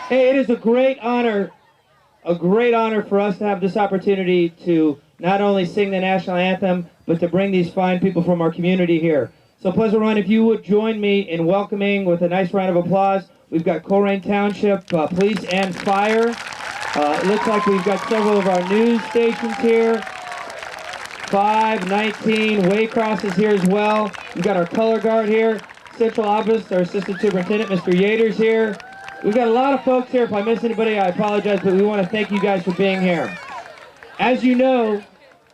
Hey, it is a great honor for us to have this opportunity to not only sing the national anthem, but to bring these fine people from our community here. So Pleasant Run, if you would join me in welcoming with a nice round of applause. We've got Coleraine Township Police and Fire. It looks like we've got several of our news stations here. 519 Waycross is here as well. We've got our color guard here. Central Office, our Assistant Superintendent, Mr. Yater's here. We've got a lot of folks here. If I miss anybody, I apologize, but we want to thank you guys for being here. As you know,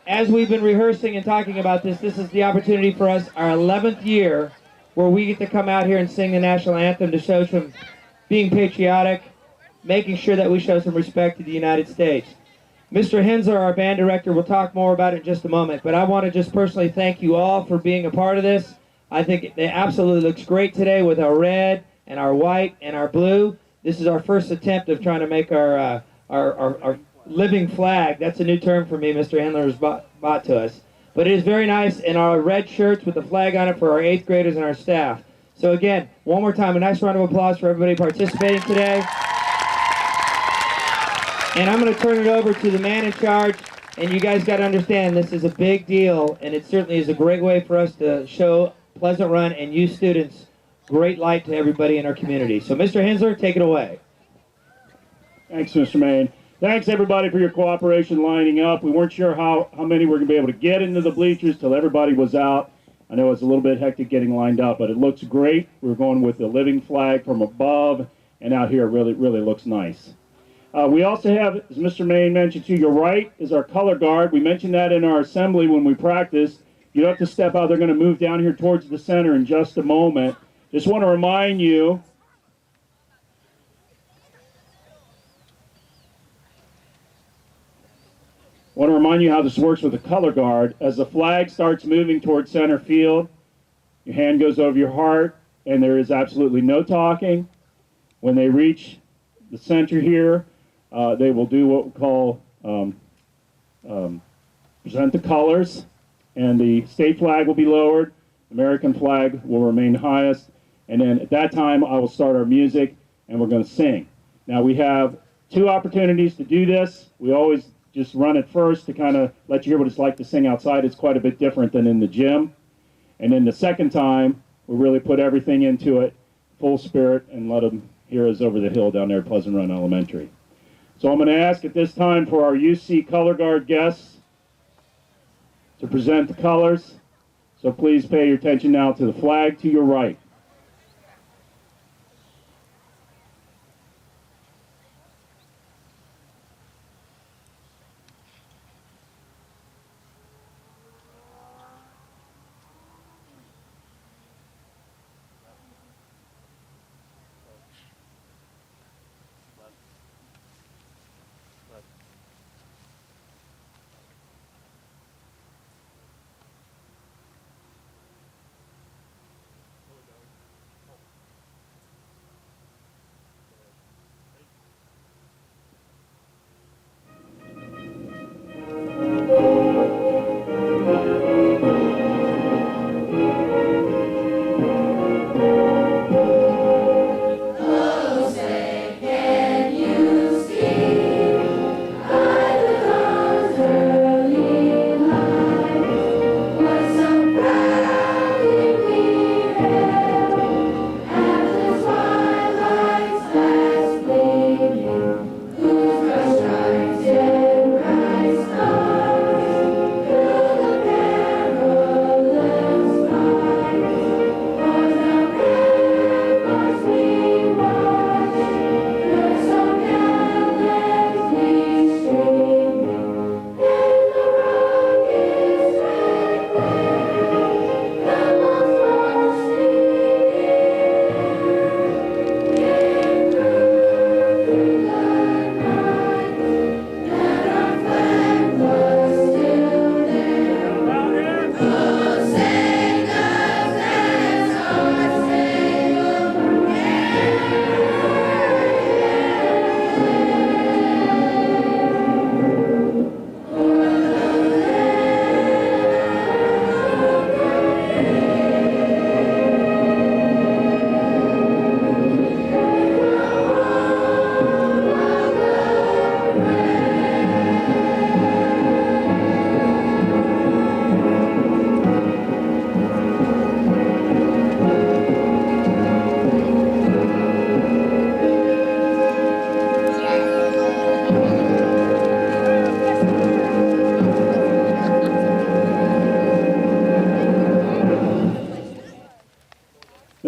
as we've been rehearsing and talking about this, this is the opportunity for us, our 11th year, where we get to come out here and sing the national anthem to show some being patriotic, making sure that we show some respect to the United States. Mr. Hensler, our band director, will talk more about it in just a moment, but I want to just personally thank you all for being a part of this. I think it absolutely looks great today with our red and our white and our blue. This is our first attempt of trying to make our living flag. That's a new term for me Mr. Handler has bought to us. But it is very nice, and our red shirts with the flag on it for our 8th graders and our staff. So again, one more time, a nice round of applause for everybody participating today. And I'm going to turn it over to the man in charge, and you guys got to understand this is a big deal, and it certainly is a great way for us to show Pleasant Run and you students great light to everybody in our community. So Mr. Hensler, take it away. Thanks, Mr. Main. Thanks, everybody, for your cooperation lining up. We weren't sure how many were going to be able to get into the bleachers till everybody was out. I know it's a little bit hectic getting lined up, but it looks great. We're going with the living flag from above, and out here it really looks nice. We also have, as Mr. Main mentioned to your right, is our color guard. We mentioned that in our assembly when we practiced. You don't have to step out. They're going to move down here towards the center in just a moment. Just want to remind you how this works with the color guard. As the flag starts moving towards center field, your hand goes over your heart, and there is absolutely no talking. When they reach the center here, they will do what we call present the colors, and the state flag will be lowered, American flag will remain highest, and then at that time I will start our music and we're going to sing. Now we have 2 opportunities to do this. We always just run it first to kind of let you hear what it's like to sing outside. It's quite a bit different than in the gym. And then the second time, we really put everything into it, full spirit, and let them hear us over the hill down there at Pleasant Run Elementary. So I'm going to ask at this time for our UC color guard guests to present the colors. So please pay your attention now to the flag to your right.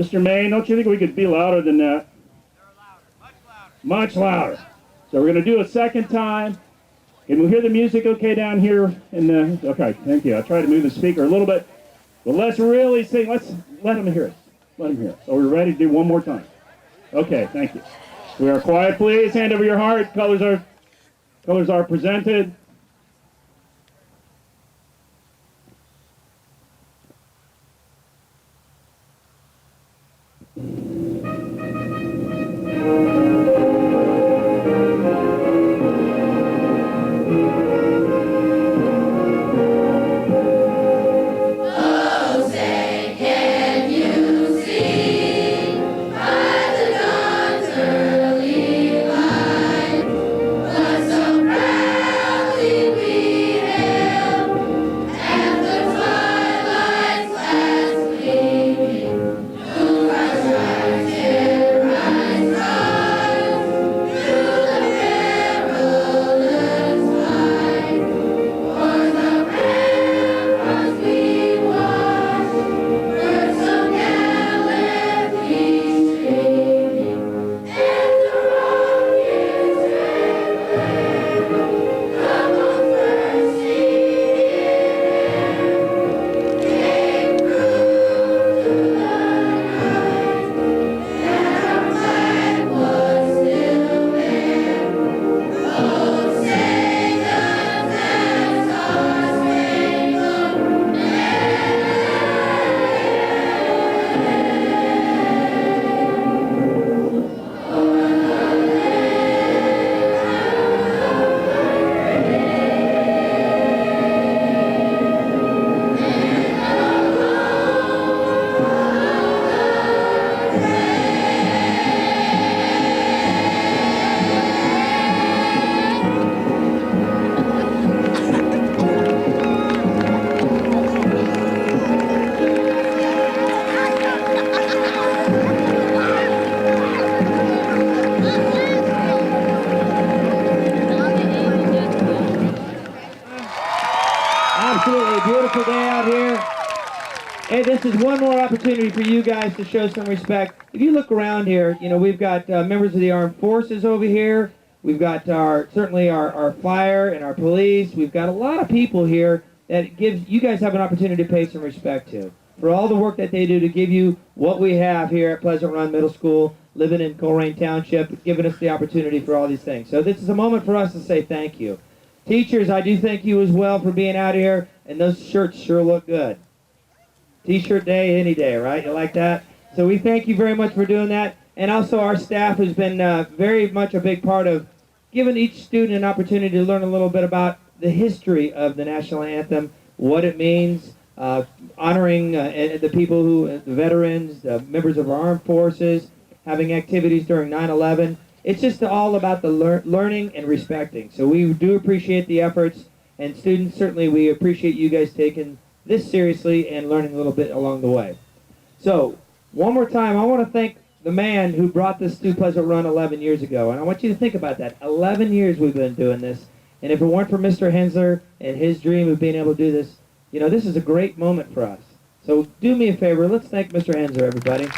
Mr. Maine, don't you think we could be louder than that? Much louder. So we're going to do a second time. Can we hear the music okay down here? Okay, thank you. I'll try to move the speaker a little bit. But let's really sing. Let's let them hear us. Let them hear us. So we're ready to do one more time. Okay, thank you. We are quiet, please. Hand over your heart. Colors are presented. Absolutely beautiful day out here. Hey, this is one more opportunity for you guys to show some respect. If you look around here, you know, we've got members of the armed forces over here. We've got certainly our fire and our police. We've got a lot of people here that gives you guys have an opportunity to pay some respect to for all the work that they do to give you what we have here at Pleasant Run Middle School, living in Coleraine Township, giving us the opportunity for all these things. So this is a moment for us to say thank you. Teachers, I do thank you as well for being out here, and those shirts sure look good. T-shirt day, any day, right? You like that? So we thank you very much for doing that. And also our staff has been very much a big part of giving each student an opportunity to learn a little bit about the history of the national anthem, what it means, honoring the people the veterans, the members of our armed forces, having activities during 9/11. It's just all about the learning and respecting. So we do appreciate the efforts, and students, certainly we appreciate you guys taking this seriously and learning a little bit along the way. So, one more time, I want to thank the man who brought this to Pleasant Run 11 years ago. And I want you to think about that. 11 years we've been doing this. And if it weren't for Mr. Hensler and his dream of being able to do this, you know, this is a great moment for us. So do me a favor. Let's thank Mr. Hensler, everybody.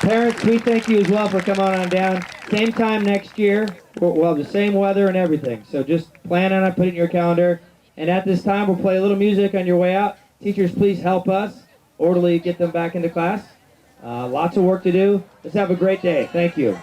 Parents, we thank you as well for coming on down. Same time next year. We'll have the same weather and everything. So just plan on it, put it in your calendar. And at this time, we'll play a little music on your way out. Teachers, please help us orderly get them back into class. Lots of work to do. Let's have a great day. Thank you.